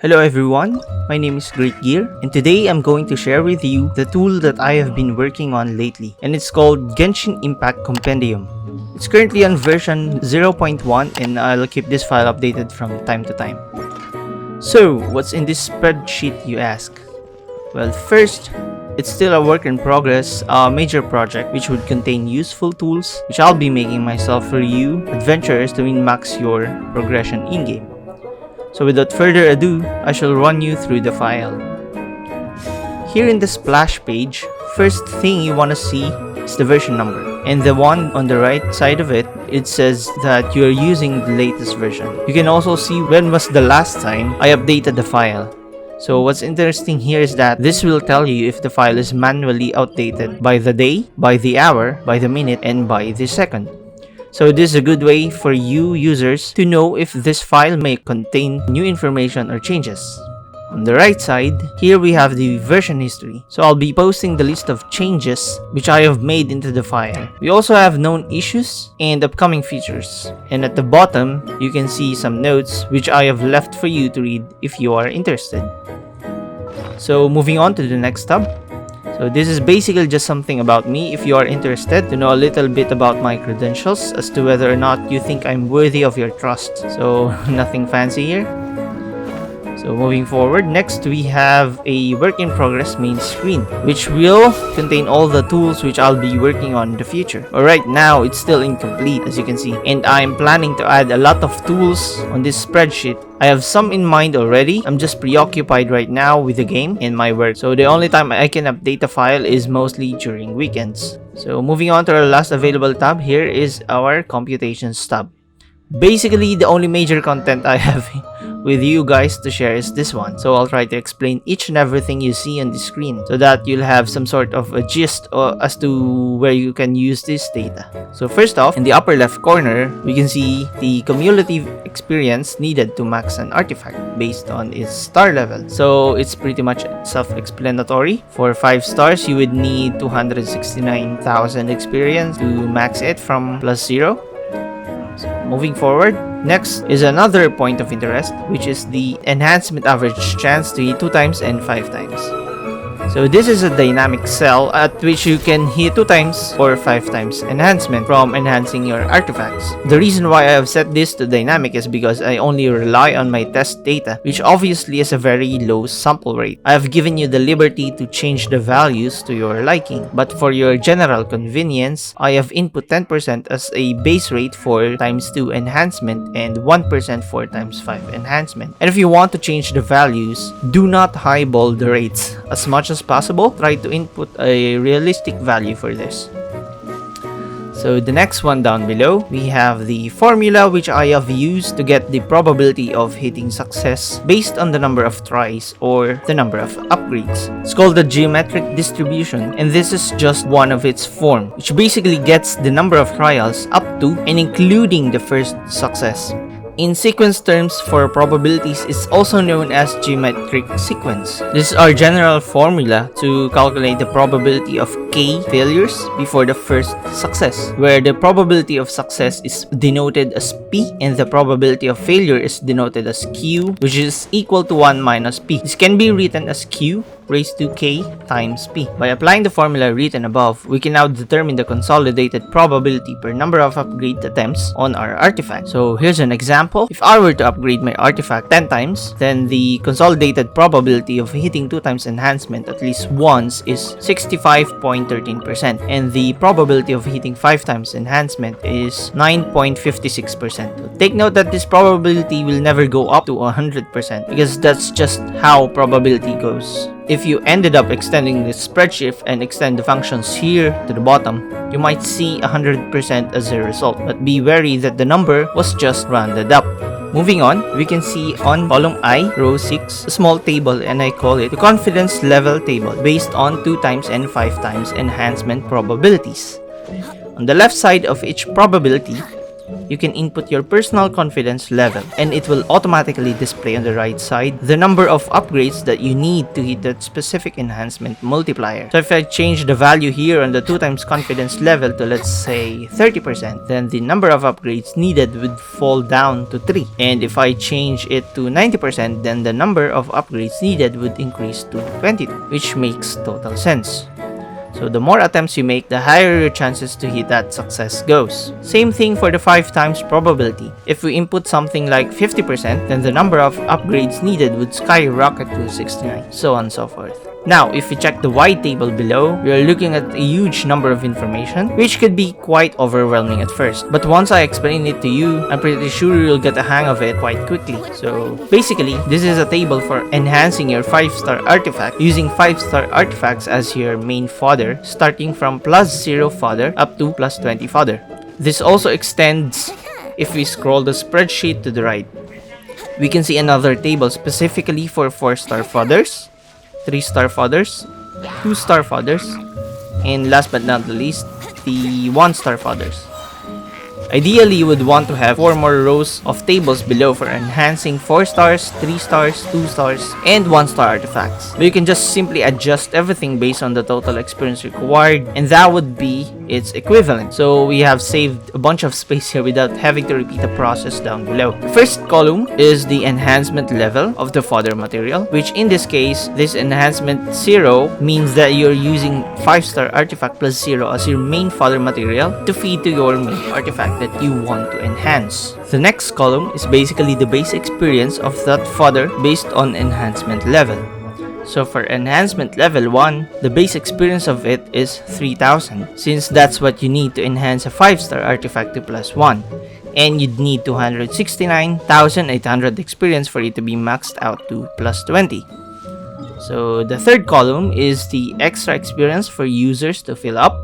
Hello everyone, my name is GREATGEAR, and today I'm going to share with you the tool that I have been working on lately, and it's called Genshin Impact Compendium. It's currently on version 0.1 and I'll keep this file updated from time to time. So, what's in this spreadsheet, you ask? Well, first, it's still a work in progress, a major project which would contain useful tools which I'll be making myself for you adventurers to min-max your progression in-game. So without further ado, I shall run you through the file. Here in the splash page, first thing you want to see is the version number. And the one on the right side of it, it says that you are using the latest version. You can also see when was the last time I updated the file. So what's interesting here is that this will tell you if the file is manually outdated by the day, by the hour, by the minute, and by the second. So this is a good way for you users to know if this file may contain new information or changes. On the right side, here we have the version history. So I'll be posting the list of changes which I have made into the file. We also have known issues and upcoming features. And at the bottom, you can see some notes which I have left for you to read if you are interested. So moving on to the next tab. So this is basically just something about me if you are interested to know a little bit about my credentials as to whether or not you think I'm worthy of your trust. So nothing fancy here. So moving forward, next we have a work in progress main screen, which will contain all the tools which I'll be working on in the future. But right now, it's still incomplete as you can see, and I'm planning to add a lot of tools on this spreadsheet. I have some in mind already. I'm just preoccupied right now with the game and my work. So the only time I can update the file is mostly during weekends. So moving on to our last available tab, here is our computations tab. Basically, the only major content I have with you guys to share is this one. So I'll try to explain each and everything you see on the screen so that you'll have some sort of a gist as to where you can use this data. So first off, in the upper left corner, we can see the cumulative experience needed to max an artifact based on its star level. So it's pretty much self-explanatory. For 5 stars, you would need 269,000 experience to max it from +0. Moving forward, next is another point of interest, which is the enhancement average chance to hit 2 times and 5 times. So this is a dynamic cell at which you can hit 2 times or 5 times enhancement from enhancing your artifacts. The reason why I have set this to dynamic is because I only rely on my test data, which obviously is a very low sample rate. I have given you the liberty to change the values to your liking, but for your general convenience, I have input 10% as a base rate for ×2 enhancement and 1% for ×5 enhancement. And if you want to change the values, do not highball the rates. As much as possible, try to input a realistic value for this. So the next one down below, we have the formula which I have used to get the probability of hitting success based on the number of tries or the number of upgrades. It's called the geometric distribution, and this is just one of its form, which basically gets the number of trials up to and including the first success. In sequence terms for probabilities, it's also known as geometric sequence. This is our general formula to calculate the probability of k failures before the first success, where the probability of success is denoted as p and the probability of failure is denoted as q, which is equal to 1 minus p. This can be written as q raised to k times p. By applying the formula written above, we can now determine the consolidated probability per number of upgrade attempts on our artifact. So here's an example. If I were to upgrade my artifact 10 times, then the consolidated probability of hitting 2 times enhancement at least once is 65.13%, and the probability of hitting 5 times enhancement is 9.56%. Take note that this probability will never go up to 100% because that's just how probability goes. If you ended up extending this spreadsheet and extend the functions here to the bottom, you might see 100% as a result, but be wary that the number was just rounded up. Moving on, we can see on column I, row 6, a small table, and I call it the confidence level table based on 2 times and 5 times enhancement probabilities. On the left side of each probability, you can input your personal confidence level, and it will automatically display on the right side the number of upgrades that you need to hit that specific enhancement multiplier. So if I change the value here on the 2 times confidence level to, let's say, 30%, then the number of upgrades needed would fall down to 3. And if I change it to 90%, then the number of upgrades needed would increase to 22, which makes total sense. So the more attempts you make, the higher your chances to hit that success goes. Same thing for the 5 times probability. If we input something like 50%, then the number of upgrades needed would skyrocket to 69, so on and so forth. Now, if we check the wide table below, we are looking at a huge number of information, which could be quite overwhelming at first. But once I explain it to you, I'm pretty sure you'll get a hang of it quite quickly. So basically, this is a table for enhancing your 5-star artifact using 5-star artifacts as your main fodder, starting from +0 fodder up to +20 fodder. This also extends if we scroll the spreadsheet to the right. We can see another table specifically for 4-star fodders, 3-star fodders, 2-star fodders, and last but not the least, the 1-star fodders. Ideally, you would want to have 4 more rows of tables below for enhancing 4 stars, 3 stars, 2 stars, and 1-star artifacts. But you can just simply adjust everything based on the total experience required, and that would be its equivalent. So we have saved a bunch of space here without having to repeat the process down below. The first column is the enhancement level of the fodder material, which in this case, this enhancement 0 means that you're using 5-star artifact +0 as your main fodder material to feed to your main artifact that you want to enhance. The next column is basically the base experience of that fodder based on enhancement level. So for enhancement level 1, the base experience of it is 3000, since that's what you need to enhance a 5-star artifact to +1. And you'd need 269,800 experience for it to be maxed out to +20. So the third column is the extra experience for users to fill up.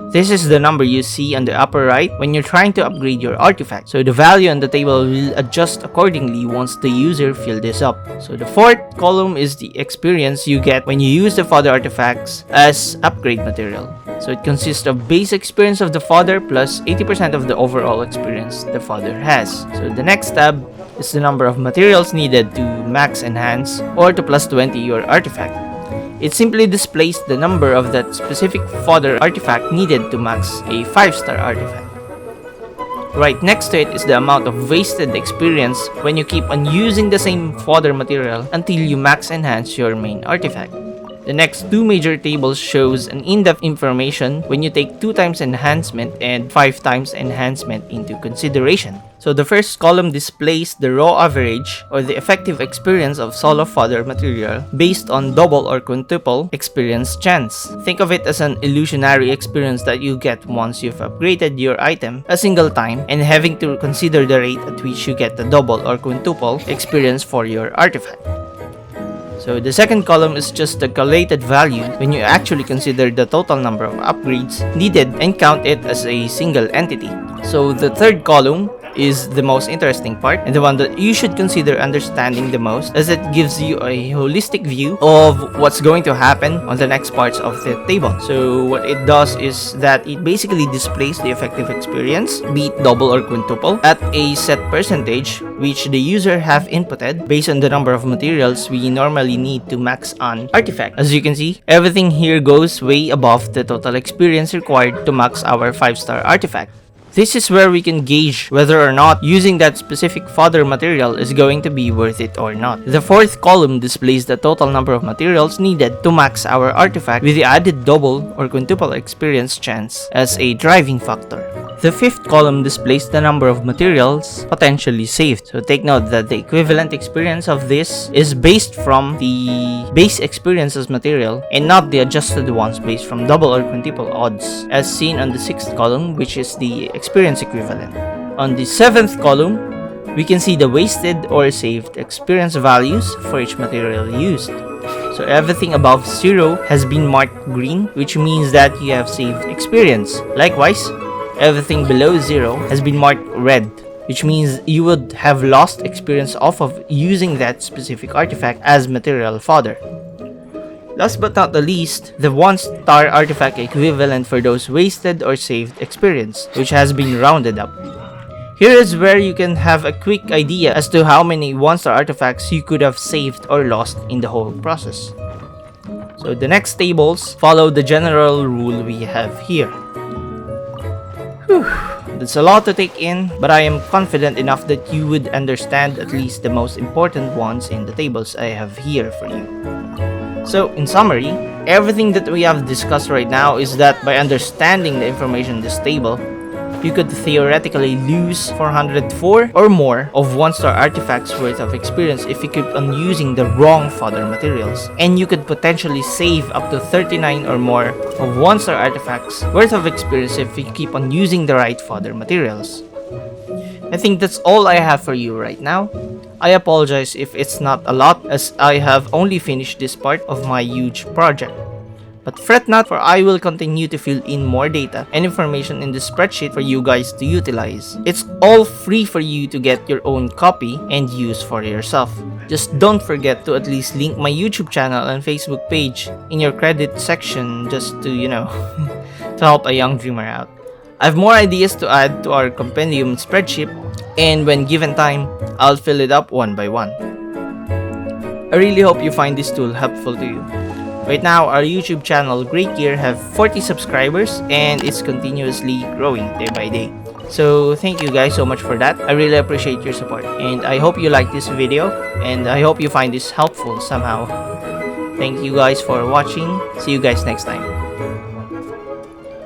This is the number you see on the upper right when you're trying to upgrade your artifact. So the value on the table will adjust accordingly once the user fills this up. So the fourth column is the experience you get when you use the fodder artifacts as upgrade material. So it consists of base experience of the fodder plus 80% of the overall experience the fodder has. So the next tab is the number of materials needed to max enhance or to +20 your artifact. It simply displays the number of that specific fodder artifact needed to max a 5-star artifact. Right next to it is the amount of wasted experience when you keep on using the same fodder material until you max enhance your main artifact. The next 2 major tables shows an in-depth information when you take 2 times enhancement and 5 times enhancement into consideration. So the first column displays the raw average or the effective experience of solo fodder material based on double or quintuple experience chance. Think of it as an illusionary experience that you get once you've upgraded your item a single time and having to consider the rate at which you get the double or quintuple experience for your artifact. So the second column is just the calculated value when you actually consider the total number of upgrades needed and count it as a single entity. So the third column is the most interesting part and the one that you should consider understanding the most, as it gives you a holistic view of what's going to happen on the next parts of the table. So what it does is that it basically displays the effective experience, be it double or quintuple, at a set percentage which the user have inputted based on the number of materials we normally need to max an artifact. As you can see, everything here goes way above the total experience required to max our 5-star artifact. This is where we can gauge whether or not using that specific fodder material is going to be worth it or not. The fourth column displays the total number of materials needed to max our artifact with the added double or quintuple experience chance as a driving factor. The fifth column displays the number of materials potentially saved. So take note that the equivalent experience of this is based from the base experiences material and not the adjusted ones based from double or quintuple odds, as seen on the sixth column, which is the experience equivalent. On the seventh column, we can see the wasted or saved experience values for each material used. So everything above 0 has been marked green, which means that you have saved experience. Likewise, everything below 0 has been marked red, which means you would have lost experience off of using that specific artifact as material fodder. Last but not the least, the 1-star artifact equivalent for those wasted or saved experience, which has been rounded up. Here is where you can have a quick idea as to how many 1-star artifacts you could have saved or lost in the whole process. So the next tables follow the general rule we have here. Whew. That's a lot to take in, but I am confident enough that you would understand at least the most important ones in the tables I have here for you. So in summary, everything that we have discussed right now is that by understanding the information in this table, you could theoretically lose 404 or more of 1-star artifacts worth of experience if you keep on using the wrong fodder materials. And you could potentially save up to 39 or more of 1-star artifacts worth of experience if you keep on using the right fodder materials. I think that's all I have for you right now. I apologize if it's not a lot, as I have only finished this part of my huge project. But fret not, for I will continue to fill in more data and information in the spreadsheet for you guys to utilize. It's all free for you to get your own copy and use for yourself. Just don't forget to at least link my YouTube channel and Facebook page in your credit section, just to, to help a young dreamer out. I have more ideas to add to our compendium spreadsheet, and when given time, I'll fill it up one by one. I really hope you find this tool helpful to you. Right now, our YouTube channel GREATGEAR have 40 subscribers and it's continuously growing day by day. So thank you guys so much for that. I really appreciate your support, and I hope you like this video, and I hope you find this helpful somehow. Thank you guys for watching. See you guys next time.